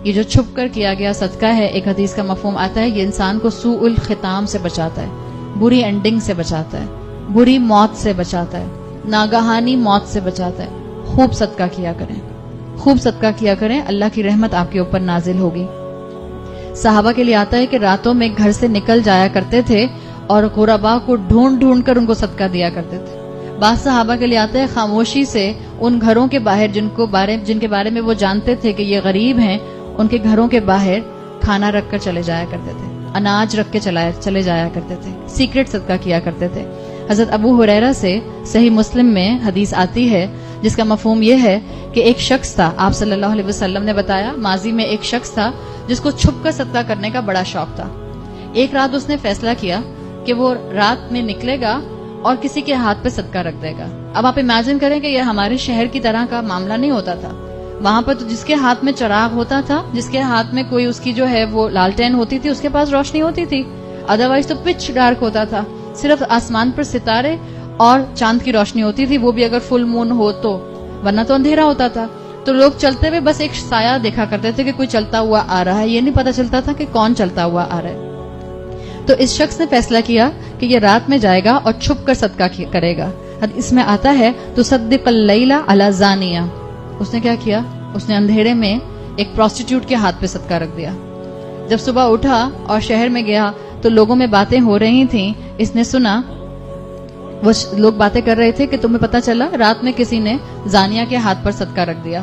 یہ جو چھپ کر کیا گیا صدقہ ہے، ایک حدیث کا مفہوم آتا ہے، یہ انسان کو سوء الختام سے بچاتا ہے، بری اینڈنگ سے بچاتا ہے، بری موت سے بچاتا ہے، ناگہانی موت سے بچاتا ہے۔ خوب صدقہ کیا کریں، خوب صدقہ کیا کریں، اللہ کی رحمت آپ کے اوپر نازل ہوگی۔ صحابہ کے لیے آتا ہے کہ راتوں میں گھر سے نکل جایا کرتے تھے اور غرباء کو ڈھونڈ ڈھونڈ کر ان کو صدقہ دیا کرتے تھے۔ بعض صحابہ کے لیے آتا ہے خاموشی سے ان گھروں کے باہر جن کے بارے میں وہ جانتے تھے کہ یہ غریب ہیں، ان کے گھروں کے باہر کھانا رکھ کر چلے جایا کرتے تھے، اناج رکھ کے چلے جایا کرتے تھے، سیکرٹ صدقہ کیا کرتے تھے۔ حضرت ابو ہریرہ سے صحیح مسلم میں حدیث آتی ہے جس کا مفہوم یہ ہے کہ ایک شخص تھا، آپ صلی اللہ علیہ وسلم نے بتایا ماضی میں ایک شخص تھا جس کو چھپ کر صدقہ کرنے کا بڑا شوق تھا۔ ایک رات اس نے فیصلہ کیا کہ وہ رات میں نکلے گا اور کسی کے ہاتھ پہ صدقہ رکھ دے گا۔ اب آپ امیجن کریں کہ یہ ہمارے شہر کی طرح کا معاملہ نہیں ہوتا تھا، وہاں پر تو جس کے ہاتھ میں چراغ ہوتا تھا، جس کے ہاتھ میں کوئی اس کی جو ہے وہ لالٹین ہوتی تھی، اس کے پاس روشنی ہوتی تھی، ادروائز تو پچ ڈارک ہوتا تھا، صرف آسمان پر ستارے اور چاند کی روشنی ہوتی تھی، وہ بھی اگر فل مون ہو تو، ورنہ تو اندھیرا ہوتا تھا۔ تو لوگ چلتے ہوئے بس ایک سایہ دیکھا کرتے تھے کہ کوئی چلتا ہوا آ رہا ہے، یہ نہیں پتا چلتا تھا کہ کون چلتا ہوا آ رہا ہے۔ تو اس شخص نے فیصلہ کیا کہ یہ رات میں جائے گا اور چھپ کر صدقہ کرے گا۔ اس میں آتا ہے تصدق اللیل علی زانیہ، اس نے کیا کیا، اس نے اندھیرے میں ایک پروسٹیٹیوٹ کے ہاتھ پہ صدقہ رکھ دیا۔ جب صبح اٹھا اور شہر میں گیا تو لوگوں میں باتیں ہو رہی تھیں، اس نے سنا، وہ لوگ باتیں کر رہے تھے کہ تمہیں پتا چلا رات میں کسی نے زانیہ کے ہاتھ پر صدقہ رکھ دیا۔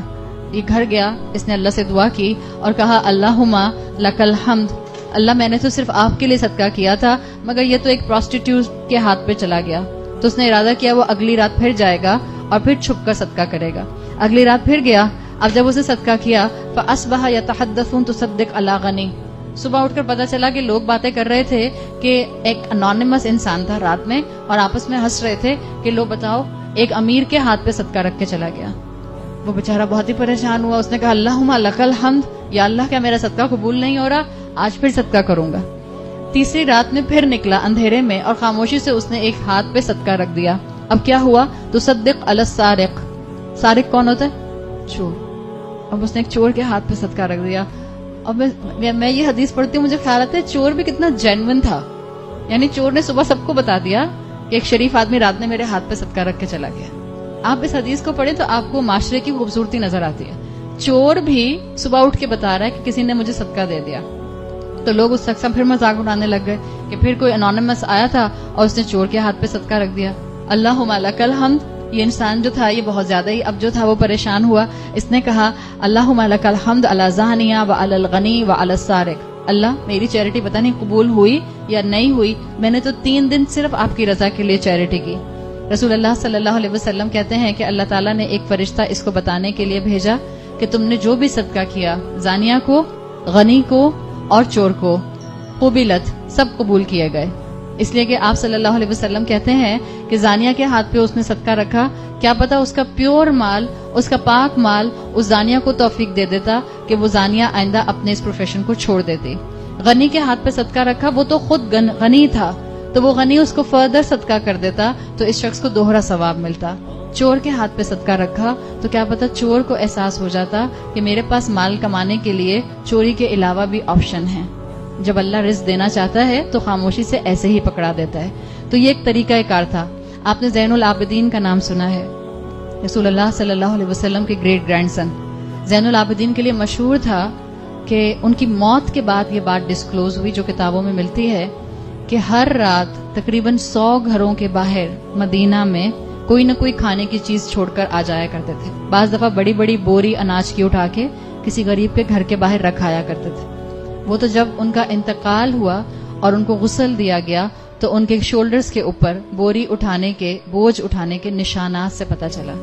یہ گھر گیا، اس نے اللہ سے دعا کی اور کہا اللہم لک الحمد، اللہ میں نے تو صرف آپ کے لیے صدقہ کیا تھا مگر یہ تو ایک پروسٹیٹیوٹ کے ہاتھ پہ چلا گیا۔ تو اس نے ارادہ کیا وہ اگلی رات پھر جائے گا اور پھر چھپ کر صدقہ کرے گا۔ اگلی رات پھر گیا، اب جب اس نے صدقہ کیا فاصبح یتحدثون تصدق علی غنی، صبح اٹھ کر پتا چلا کہ لوگ باتیں کر رہے تھے کہ ایک انونیمس انسان تھا رات میں، اور آپس میں ہنس رہے تھے کہ لو بتاؤ ایک امیر کے ہاتھ پہ صدقہ رکھ کے چلا گیا۔ وہ بیچارہ بہت ہی پریشان ہوا، اس نے کہا اللہم لک الحمد، یا اللہ کیا میرا صدقہ قبول نہیں ہو رہا، آج پھر صدقہ کروں گا۔ تیسری رات میں پھر نکلا اندھیرے میں اور خاموشی سے اس نے ایک ہاتھ پہ صدقہ رکھ دیا۔ اب کیا ہوا، تصدق علی السارق، سارق کون ہوتا ہے، چور، اب اس نے ایک چور کے ہاتھ پہ صدقہ رکھ دیا۔ اب میں یہ حدیث پڑھتی ہوں مجھے خیال آتا ہے چور بھی کتنا جینوئن تھا، یعنی چور نے صبح سب کو بتا دیا کہ ایک شریف آدمی رات میں میرے ہاتھ پہ صدقہ رکھ کے چلا گیا۔ آپ اس حدیث کو پڑھیں تو آپ کو معاشرے کی خوبصورتی نظر آتی ہے، چور بھی صبح اٹھ کے بتا رہا ہے کہ کسی نے مجھے صدقہ دے دیا۔ تو لوگ اس شخص کا پھر مذاق اڑانے لگ گئے کہ پھر کوئی انونیمس آیا تھا اور اس نے چور کے ہاتھ پہ صدقہ رکھ دیا۔ اللہم لک الحمد، یہ انسان جو تھا یہ بہت زیادہ ہی اب جو تھا وہ پریشان ہوا، اس نے کہا اللہم لک الحمد علی زانیہ وعلی الغنی وعلی السارق، اللہ میری چیریٹی پتہ نہیں قبول ہوئی یا نہیں ہوئی، میں نے تو 3 دن صرف آپ کی رضا کے لیے چیریٹی کی۔ رسول اللہ صلی اللہ علیہ وسلم کہتے ہیں کہ اللہ تعالیٰ نے ایک فرشتہ اس کو بتانے کے لیے بھیجا کہ تم نے جو بھی صدقہ کیا، زانیہ کو، غنی کو اور چور کو، قبلت، سب قبول کیے گئے۔ اس لیے کہ آپ صلی اللہ علیہ وسلم کہتے ہیں کہ زانیہ کے ہاتھ پہ اس نے صدقہ رکھا، کیا پتا اس کا پیور مال، اس کا پاک مال اس زانیہ کو توفیق دے دیتا کہ وہ زانیہ آئندہ اپنے اس پروفیشن کو چھوڑ دیتی۔ غنی کے ہاتھ پہ صدقہ رکھا، وہ تو خود غنی تھا، تو وہ غنی اس کو فردر صدقہ کر دیتا تو اس شخص کو دوہرا ثواب ملتا۔ چور کے ہاتھ پہ صدقہ رکھا تو کیا پتا چور کو احساس ہو جاتا کہ میرے پاس مال کمانے کے لیے چوری کے علاوہ بھی آپشن ہے۔ جب اللہ رزق دینا چاہتا ہے تو خاموشی سے ایسے ہی پکڑا دیتا ہے۔ تو یہ ایک طریقہ کار تھا۔ آپ نے زین العابدین کا نام سنا ہے، رسول اللہ صلی اللہ علیہ وسلم کے گریٹ گرینڈ سن۔ زین العابدین کے لیے مشہور تھا کہ ان کی موت کے بعد یہ بات ڈسکلوز ہوئی جو کتابوں میں ملتی ہے کہ ہر رات تقریباً 100 گھروں کے باہر مدینہ میں کوئی نہ کوئی کھانے کی چیز چھوڑ کر آ جایا کرتے تھے۔ بعض دفعہ بڑی بڑی بوری اناج کی اٹھا کے کسی غریب کے گھر کے باہر رکھایا کرتے تھے۔ وہ تو جب ان کا انتقال ہوا اور ان کو غسل دیا گیا تو ان کے شولڈرز کے اوپر بوری اٹھانے کے، بوجھ اٹھانے کے نشانات سے پتہ چلا۔